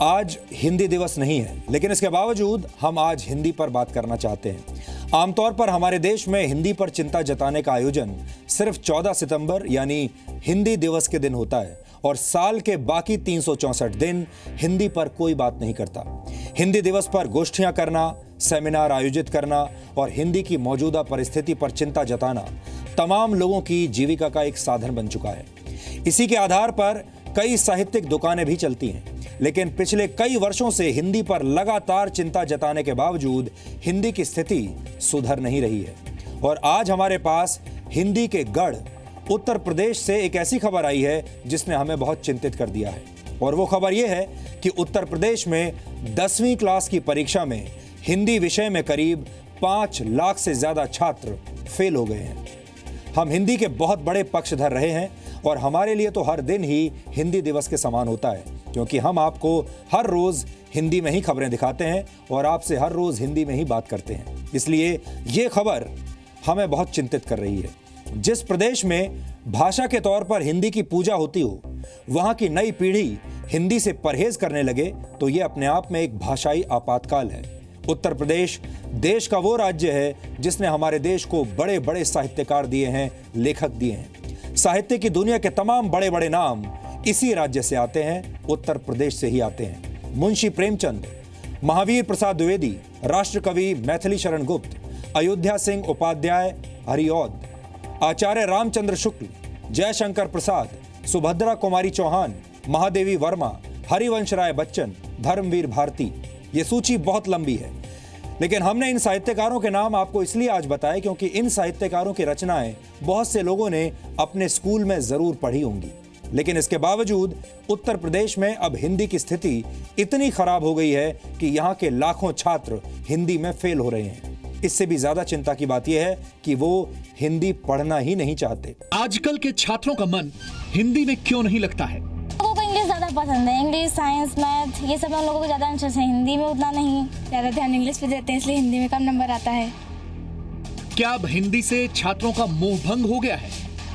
आज हिंदी दिवस नहीं है, लेकिन इसके बावजूद हम आज हिंदी पर बात करना चाहते हैं। आमतौर पर हमारे देश में हिंदी पर चिंता जताने का आयोजन सिर्फ 14 सितंबर यानी हिंदी दिवस के दिन होता है और साल के बाकी 364 दिन हिंदी पर कोई बात नहीं करता। हिंदी दिवस पर गोष्ठियां करना, सेमिनार आयोजित करना और हिंदी की मौजूदा परिस्थिति पर चिंता जताना तमाम लोगों की जीविका का एक साधन बन चुका है। इसी के आधार पर कई साहित्यिक दुकानें भी चलती हैं, लेकिन पिछले कई वर्षों से हिंदी पर लगातार चिंता जताने के बावजूद हिंदी की स्थिति सुधर नहीं रही है। और आज हमारे पास हिंदी के गढ़ उत्तर प्रदेश से एक ऐसी खबर आई है जिसने हमें बहुत चिंतित कर दिया है। और वो खबर ये है कि उत्तर प्रदेश में 10वीं क्लास की परीक्षा में हिंदी विषय में करीब 5 लाख से ज्यादा छात्र फेल हो गए हैं। हम हिंदी के बहुत बड़े पक्षधर रहे हैं और हमारे लिए तो हर दिन ही हिंदी दिवस के समान होता है, क्योंकि हम आपको हर रोज हिंदी में ही खबरें दिखाते हैं और आपसे हर रोज हिंदी में ही बात करते हैं। इसलिए ये खबर हमें बहुत चिंतित कर रही है। जिस प्रदेश में भाषा के तौर पर हिंदी की पूजा होती हो, वहां की नई पीढ़ी हिंदी से परहेज करने लगे तो ये अपने आप में एक भाषाई आपातकाल है। उत्तर प्रदेश देश का वो राज्य है जिसने हमारे देश को बड़े बड़े साहित्यकार दिए हैं, लेखक दिए हैं। साहित्य की दुनिया के तमाम बड़े बड़े नाम इसी राज्य से आते हैं, उत्तर प्रदेश से ही आते हैं। मुंशी प्रेमचंद, महावीर प्रसाद द्विवेदी, राष्ट्रकवि मैथिली शरण गुप्त, अयोध्या सिंह उपाध्याय हरिऔध, आचार्य रामचंद्र शुक्ल, जयशंकर प्रसाद, सुभद्रा कुमारी चौहान, महादेवी वर्मा, हरिवंश राय बच्चन, धर्मवीर भारती। ये सूची बहुत लंबी है, लेकिन हमने इन साहित्यकारों के नाम आपको इसलिए आज बताए क्योंकि इन साहित्यकारों की रचनाएं बहुत से लोगों ने अपने स्कूल में जरूर पढ़ी होंगी। लेकिन इसके बावजूद उत्तर प्रदेश में अब हिंदी की स्थिति इतनी खराब हो गई है कि यहाँ के लाखों छात्र हिंदी में फेल हो रहे हैं। इससे भी ज्यादा चिंता की बात यह है कि वो हिंदी पढ़ना ही नहीं चाहते। आजकल के छात्रों का मन हिंदी में क्यों नहीं लगता है? लोगों को इंग्लिश ज्यादा पसंद है, इंग्लिश, साइंस, मैथ, ये सब हम लोगों को ज्यादा इंटरेस्ट है। हिंदी में उतना नहीं, ज्यादा ध्यान इंग्लिश पे देते हैं, इसलिए हिंदी में कम नंबर आता है। क्या अब हिंदी से छात्रों का मोह भंग हो गया है?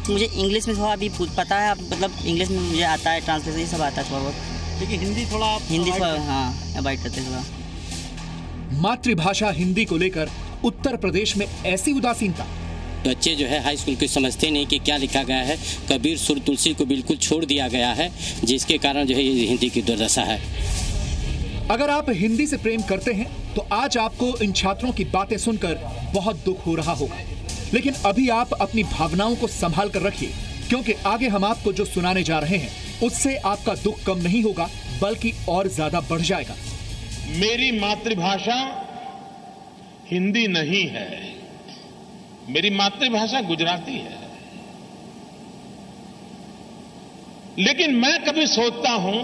मुझे इंग्लिश में थोड़ा अभी पता है, मतलब इंग्लिश में मुझे आता है, ट्रांसलेशन ये सब आता है थोड़ा बहुत, लेकिन हिंदी थोड़ा हाँ अवॉइड करते हैं थोड़ा। मातृभाषा हिंदी को लेकर उत्तर प्रदेश में ऐसी उदासीनता। बच्चे जो है हाई स्कूल के समझते नहीं कि क्या लिखा गया है। कबीर सुर तुलसी को बिल्कुल छोड़ दिया गया है, जिसके कारण जो है ये हिंदी की दुर्दशा है। अगर आप हिंदी से प्रेम करते हैं तो आज आपको इन छात्रों की बातें सुनकर बहुत दुख हो रहा होगा, लेकिन अभी आप अपनी भावनाओं को संभाल कर रखिए, क्योंकि आगे हम आपको जो सुनाने जा रहे हैं उससे आपका दुख कम नहीं होगा बल्कि और ज्यादा बढ़ जाएगा। मेरी मातृभाषा हिंदी नहीं है, मेरी मातृभाषा गुजराती है। लेकिन मैं कभी सोचता हूं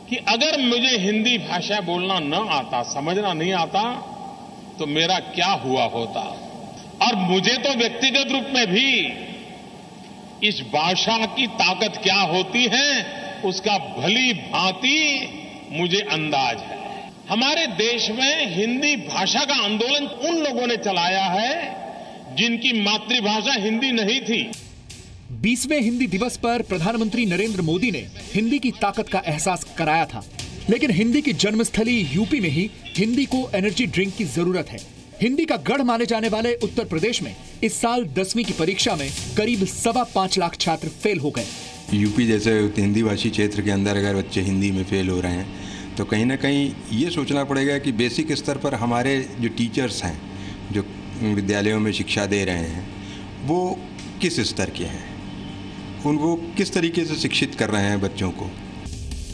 कि अगर मुझे हिंदी भाषा बोलना न आता, समझना नहीं आता, तो मेरा क्या हुआ होता। और मुझे तो व्यक्तिगत रूप में भी इस भाषा की ताकत क्या होती है उसका भली भांति मुझे अंदाज है। हमारे देश में हिंदी भाषा का आंदोलन उन लोगों ने चलाया है जिनकी मातृभाषा हिंदी नहीं थी। 20वें हिंदी दिवस पर प्रधानमंत्री नरेंद्र मोदी ने हिंदी की ताकत का एहसास कराया था, लेकिन हिंदी की जन्मस्थली यूपी में ही हिंदी को एनर्जी ड्रिंक की जरूरत है। हिंदी का गढ़ माने जाने वाले उत्तर प्रदेश में इस साल 10वीं की परीक्षा में करीब 5.25 लाख छात्र फेल हो गए। यूपी जैसे हिंदी भाषी क्षेत्र के अंदर अगर बच्चे हिंदी में फेल हो रहे हैं तो कहीं ना कहीं ये सोचना पड़ेगा कि बेसिक स्तर पर हमारे जो टीचर्स हैं, जो विद्यालयों में शिक्षा दे रहे हैं, वो किस स्तर के हैं, उनको किस तरीके से शिक्षित कर रहे हैं बच्चों को।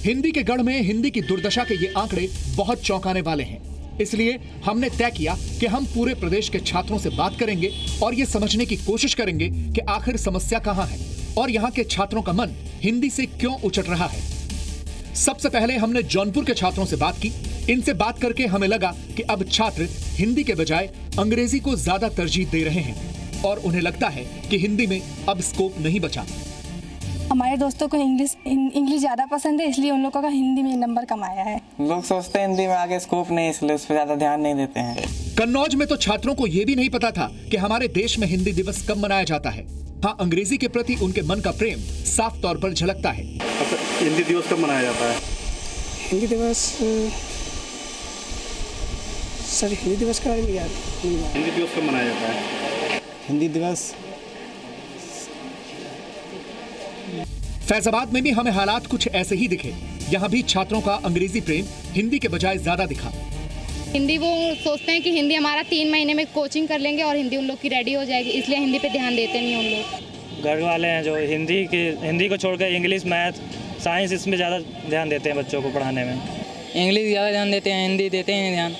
हिंदी के गढ़ में हिंदी की दुर्दशा के ये आंकड़े बहुत चौंकाने वाले हैं, इसलिए हमने तय किया कि हम पूरे प्रदेश के छात्रों से बात करेंगे और ये समझने की कोशिश करेंगे कि आखिर समस्या कहाँ है और यहाँ के छात्रों का मन हिंदी से क्यों उचट रहा है। सबसे पहले हमने जौनपुर के छात्रों से बात की। इनसे बात करके हमें लगा कि अब छात्र हिंदी के बजाय अंग्रेजी को ज्यादा तरजीह दे रहे हैं और उन्हें लगता है कि हिंदी में अब स्कोप नहीं बचा। हमारे दोस्तों को इंग्लिश ज्यादा पसंद है, इसलिए उन लोगों का हिंदी में नंबर कम आया है। लोग सोचते हैं हिंदी में आगे स्कोप नहीं, इसलिए उस पर ज्यादा ध्यान नहीं देते हैं। कन्नौज में तो छात्रों को यह भी नहीं पता था कि हमारे देश में हिंदी दिवस कब मनाया जाता है। हाँ, अंग्रेजी के प्रति उनके मन का प्रेम साफ तौर पर झलकता है। हिंदी दिवस कब मनाया जाता है? हिंदी दिवस सर, हिंदी दिवस का नहीं याद। हिंदी दिवस कब मनाया जाता है? हिंदी दिवस फैजाबाद में भी हमें हालात कुछ ऐसे ही दिखे। यहाँ भी छात्रों का अंग्रेजी प्रेम हिंदी के बजाय ज्यादा दिखा। हिंदी वो सोचते हैं कि हिंदी हमारा 3 महीने में कोचिंग कर लेंगे और हिंदी उन लोग की रेडी हो जाएगी, इसलिए हिंदी पे ध्यान देते नहीं उन लोग। घर वाले हैं जो हिंदी को छोड़कर इंग्लिश, मैथ, साइंस इसमें ज़्यादा ध्यान देते हैं बच्चों को पढ़ाने में। इंग्लिश ज़्यादा ध्यान देते हैं, हिंदी देते हैं ध्यान।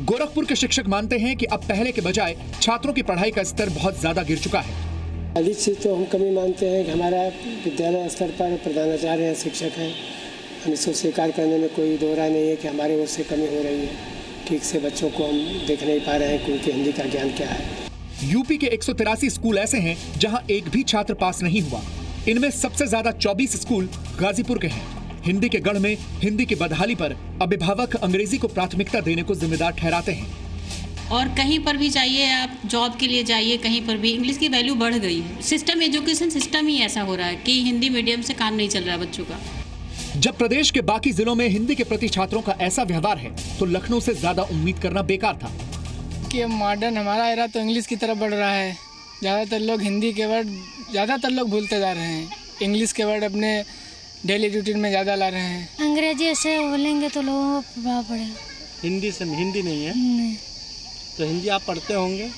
गोरखपुर के शिक्षक मानते हैं कि अब पहले के बजाय छात्रों की पढ़ाई का स्तर बहुत ज्यादा गिर चुका है। अधिक चीज़ तो हम कमी मानते हैं कि हमारा विद्यालय स्तर पर प्रधानाचार्य हैं, शिक्षक हैं, हम इसको स्वीकार करने में कोई दो राय नहीं है कि हमारे ओर से कमी हो रही है। ठीक से बच्चों को हम देख नहीं पा रहे हैं कि उनके हिंदी का ज्ञान क्या है। यूपी के 183 स्कूल ऐसे हैं जहां एक भी छात्र पास नहीं हुआ। इनमें सबसे ज्यादा 24 स्कूल गाजीपुर के हैं। हिंदी के गढ़ में हिंदी की बदहाली पर अभिभावक अंग्रेजी को प्राथमिकता देने को जिम्मेदार ठहराते हैं। और कहीं पर भी जाइए, आप जॉब के लिए जाइए, कहीं पर भी इंग्लिश की वैल्यू बढ़ गई है। सिस्टम, एजुकेशन सिस्टम ही ऐसा हो रहा है कि हिंदी मीडियम से काम नहीं चल रहा बच्चों का। जब प्रदेश के बाकी जिलों में हिंदी के प्रति छात्रों का ऐसा व्यवहार है तो लखनऊ से ज्यादा उम्मीद करना बेकार था। कि मॉडर्न हमारा एरा तो इंग्लिश की तरफ बढ़ रहा है। ज़्यादातर लोग हिंदी के वर्ड भूलते जा रहे हैं। इंग्लिश के वर्ड अपने डेली रूटीन में ज़्यादा ला रहे हैं। अंग्रेजी ऐसे बोलेंगे तो लोगों को प्रभाव पड़ेगा। हिंदी नहीं है? नहीं। तो हिंदी आप पढ़ते होंगे?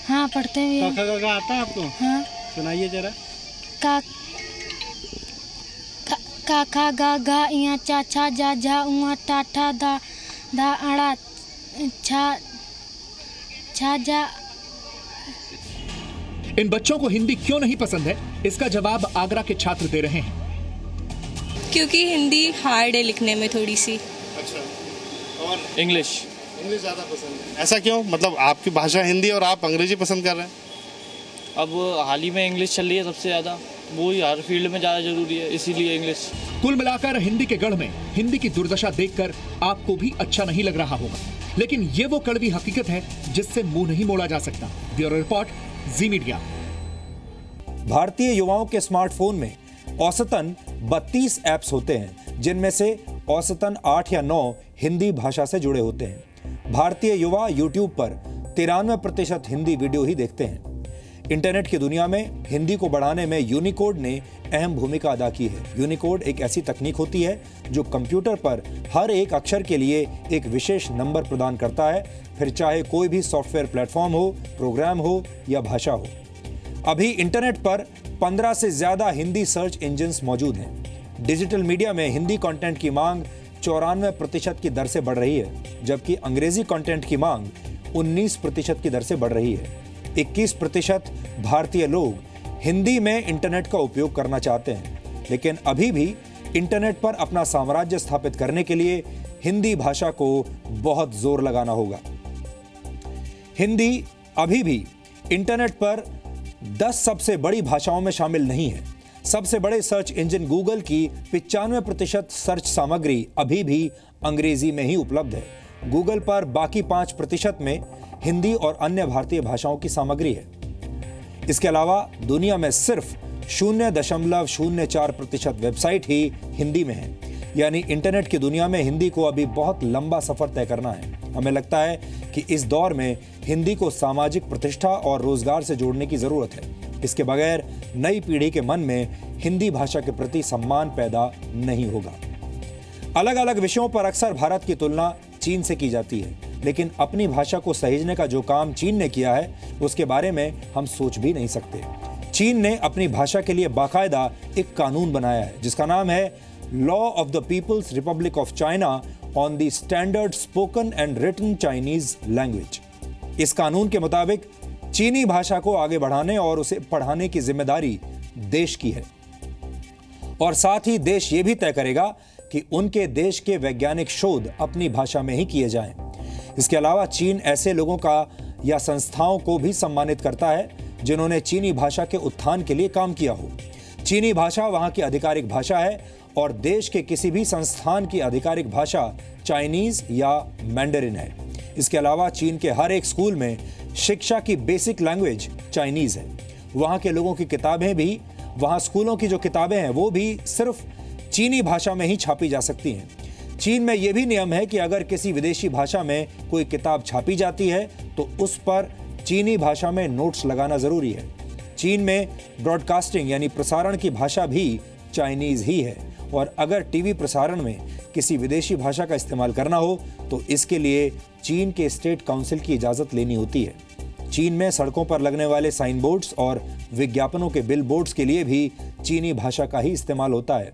हाँ, पढ़ते भी हैं। का आता है आपको? हाँ। सुनाइए जरा। का खा गा गा इया चा छा जा झा उआ टा ठा दा दा अड़ा छा छा जा। इन बच्चों को हिंदी क्यों नहीं पसंद है, इसका जवाब आगरा के छात्र दे रहे हैं। क्योंकि हिंदी हार्ड है लिखने में थोड़ी सी। अच्छा। और इंग्लिश ज़्यादा पसंद है, ऐसा क्यों? मतलब आपकी भाषा हिंदी और आप अंग्रेजी पसंद कर रहे हैं? अब हाल ही में इंग्लिश चल रही है सबसे ज़्यादा, वो ही हर फील्ड में ज़्यादा जरूरी है, इसीलिए इंग्लिश। कुल मिलाकर हिंदी के गढ़ में हिंदी की दुर्दशा देखकर आपको भी अच्छा नहीं लग रहा होगा, लेकिन ये वो कड़वी हकीकत है जिससे मुंह नहीं मोड़ा जा सकता। ब्यूरो रिपोर्ट, जी मीडिया। भारतीय युवाओं के स्मार्टफोन में औसतन 32 ऐप्स होते हैं, जिनमें से औसतन 8 या 9 हिंदी भाषा से जुड़े होते हैं। भारतीय युवा यूट्यूब पर 93% हिंदी वीडियो ही देखते हैं। इंटरनेट की दुनिया में हिंदी को बढ़ाने में यूनिकोड ने अहम भूमिका अदा की है। यूनिकोड एक ऐसी तकनीक होती है जो कंप्यूटर पर हर एक अक्षर के लिए एक विशेष नंबर प्रदान करता है, फिर चाहे कोई भी सॉफ्टवेयर प्लेटफॉर्म हो, प्रोग्राम हो या भाषा हो। अभी इंटरनेट पर 15 से ज्यादा हिंदी सर्च इंजिन्स मौजूद हैं। डिजिटल मीडिया में हिंदी कंटेंट की मांग 94% की दर से बढ़ रही है, जबकि अंग्रेजी कंटेंट की मांग 19% की दर से बढ़ रही है। 21% भारतीय लोग हिंदी में इंटरनेट का उपयोग करना चाहते हैं, लेकिन अभी भी इंटरनेट पर अपना साम्राज्य स्थापित करने के लिए हिंदी भाषा को बहुत जोर लगाना होगा। हिंदी अभी भी इंटरनेट पर 10 सबसे बड़ी भाषाओं में शामिल नहीं है। सबसे बड़े सर्च इंजन गूगल की 95% सर्च सामग्री अभी भी अंग्रेजी में ही उपलब्ध है। गूगल पर बाकी 5% में हिंदी और अन्य भारतीय भाषाओं की सामग्री है। इसके अलावा दुनिया में सिर्फ 0.04% वेबसाइट ही हिंदी में है। यानी इंटरनेट की दुनिया में हिंदी को अभी बहुत लंबा सफर तय करना है। हमें लगता है कि इस दौर में हिंदी को सामाजिक प्रतिष्ठा और रोजगार से जोड़ने की जरूरत है। इसके बगैर नई पीढ़ी के मन में हिंदी भाषा के प्रति सम्मान पैदा नहीं होगा। अलग अलग विषयों पर अक्सर भारत की तुलना चीन से की जाती है, लेकिन अपनी भाषा को सहेजने का जो काम चीन ने किया है उसके बारे में हम सोच भी नहीं सकते। चीन ने अपनी भाषा के लिए बाकायदा एक कानून बनाया है जिसका नाम है law of the People's Republic of China on the standard spoken and written Chinese language. इस कानून के मुताबिक चीनी भाषा को आगे बढ़ाने और उसे पढ़ाने की जिम्मेदारी देश की है, और साथ ही देश ये भी तय करेगा कि उनके देश के वैज्ञानिक शोध अपनी भाषा में ही किए जाएं। इसके अलावा चीन ऐसे लोगों का या संस्थाओं को भी सम्मानित करता है जिन्होंने चीनी भाषा के उत्थान के लिए काम किया हो। चीनी भाषा वहां की आधिकारिक भाषा है और देश के किसी भी संस्थान की आधिकारिक भाषा चाइनीज या मैंडरिन है। इसके अलावा चीन के हर एक स्कूल में शिक्षा की बेसिक लैंग्वेज चाइनीज है। वहां के लोगों की किताबें भी, वहां स्कूलों की जो किताबें हैं वो भी सिर्फ चीनी भाषा में ही छापी जा सकती हैं। चीन में यह भी नियम है कि अगर किसी विदेशी भाषा में कोई किताब छापी जाती है तो उस पर चीनी भाषा में नोट्स लगाना जरूरी है। चीन में ब्रॉडकास्टिंग यानी प्रसारण की भाषा भी चाइनीज ही है और अगर टीवी प्रसारण में किसी विदेशी भाषा का इस्तेमाल करना हो तो इसके लिए चीन के स्टेट काउंसिल की इजाजत लेनी होती है। चीन में सड़कों पर लगने वाले साइन बोर्ड्स और विज्ञापनों के बिल बोर्ड्स के लिए भी चीनी भाषा का ही इस्तेमाल होता है।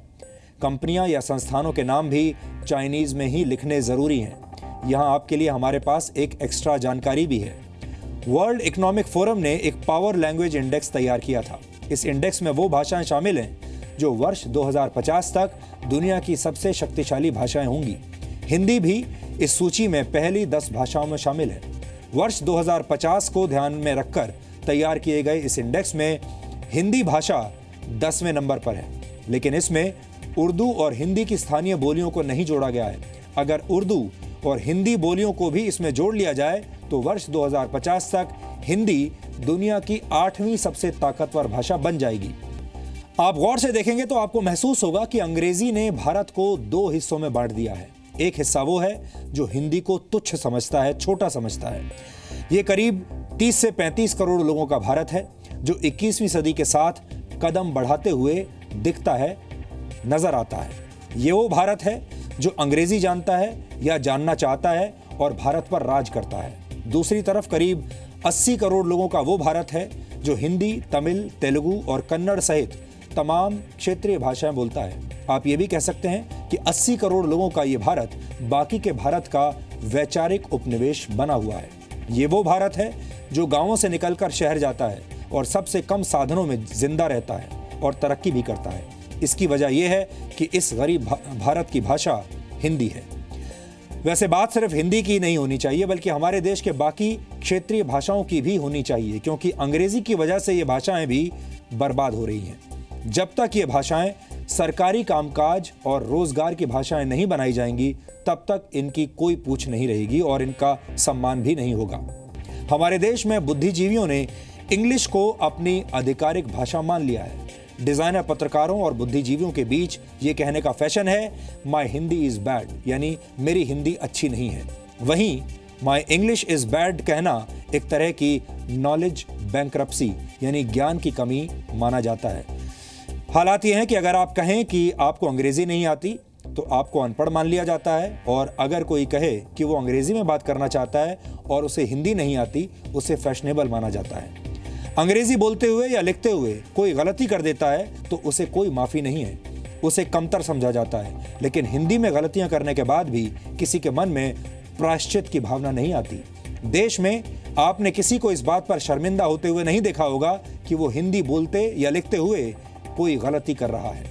कंपनियां या संस्थानों के नाम भी चाइनीज में ही लिखने जरूरी हैं। यहां आपके लिए हमारे पास एक एक्स्ट्रा जानकारी भी है। वर्ल्ड इकोनॉमिक फोरम ने एक पावर लैंग्वेज इंडेक्स तैयार किया था। इस इंडेक्स में वो भाषाएं शामिल हैं जो वर्ष 2050 तक दुनिया की सबसे शक्तिशाली भाषाएं होंगी। हिंदी भी इस सूची में पहली 10 भाषाओं में शामिल है। वर्ष 2050 को ध्यान में रखकर तैयार किए गए इस इंडेक्स में हिंदी भाषा 10वें नंबर पर है, लेकिन इसमें उर्दू और हिंदी की स्थानीय बोलियों को नहीं जोड़ा गया है। अगर उर्दू और हिंदी बोलियों को भी इसमें जोड़ लिया जाए तो वर्ष 2050 तक हिंदी दुनिया की 8वीं सबसे ताकतवर भाषा बन जाएगी। आप गौर से देखेंगे तो आपको महसूस होगा कि अंग्रेजी ने भारत को 2 हिस्सों में बांट दिया है। एक हिस्सा वो है जो हिंदी को तुच्छ समझता है, छोटा समझता है। ये करीब 30 से 35 करोड़ लोगों का भारत है जो 21वीं सदी के साथ कदम बढ़ाते हुए दिखता है, नजर आता है। ये वो भारत है जो अंग्रेजी जानता है या जानना चाहता है और भारत पर राज करता है। दूसरी तरफ करीब 80 करोड़ लोगों का वो भारत है जो हिंदी, तमिल, तेलुगु और कन्नड़ सहित तमाम क्षेत्रीय भाषाएं बोलता है। आप ये भी कह सकते हैं कि 80 करोड़ लोगों का ये भारत बाकी के भारत का वैचारिक उपनिवेश बना हुआ है। ये वो भारत है जो गांवों से निकलकर शहर जाता है और सबसे कम साधनों में जिंदा रहता है और तरक्की भी करता है। इसकी वजह यह है कि इस गरीब भारत की भाषा हिंदी है। वैसे बात सिर्फ हिंदी की नहीं होनी चाहिए बल्कि हमारे देश के बाकी क्षेत्रीय भाषाओं की भी होनी चाहिए, क्योंकि अंग्रेजी की वजह से ये भाषाएं भी बर्बाद हो रही हैं। जब तक ये भाषाएं सरकारी कामकाज और रोजगार की भाषाएं नहीं बनाई जाएंगी तब तक इनकी कोई पूछ नहीं रहेगी और इनका सम्मान भी नहीं होगा। हमारे देश में बुद्धिजीवियों ने इंग्लिश को अपनी आधिकारिक भाषा मान लिया है। डिजाइनर, पत्रकारों और बुद्धिजीवियों के बीच ये कहने का फैशन है, माई हिंदी इज बैड, यानी मेरी हिंदी अच्छी नहीं है। वहीं माई इंग्लिश इज बैड कहना एक तरह की नॉलेज बैंक्रप्सी यानी ज्ञान की कमी माना जाता है। हालात ये हैं कि अगर आप कहें कि आपको अंग्रेजी नहीं आती तो आपको अनपढ़ मान लिया जाता है, और अगर कोई कहे कि वो अंग्रेजी में बात करना चाहता है और उसे हिंदी नहीं आती, उसे फैशनेबल माना जाता है। अंग्रेजी बोलते हुए या लिखते हुए कोई गलती कर देता है तो उसे कोई माफ़ी नहीं है, उसे कमतर समझा जाता है। लेकिन हिंदी में गलतियां करने के बाद भी किसी के मन में प्रायश्चित की भावना नहीं आती। देश में आपने किसी को इस बात पर शर्मिंदा होते हुए नहीं देखा होगा कि वो हिंदी बोलते या लिखते हुए कोई गलती कर रहा है।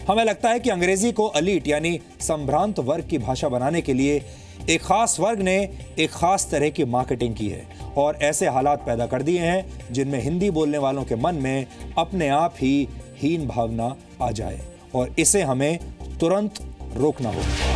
हमें लगता है कि अंग्रेजी को अलीट यानी संभ्रांत वर्ग की भाषा बनाने के लिए एक खास वर्ग ने एक खास तरह की मार्केटिंग की है और ऐसे हालात पैदा कर दिए हैं जिनमें हिंदी बोलने वालों के मन में अपने आप ही हीन भावना आ जाए, और इसे हमें तुरंत रोकना होगा।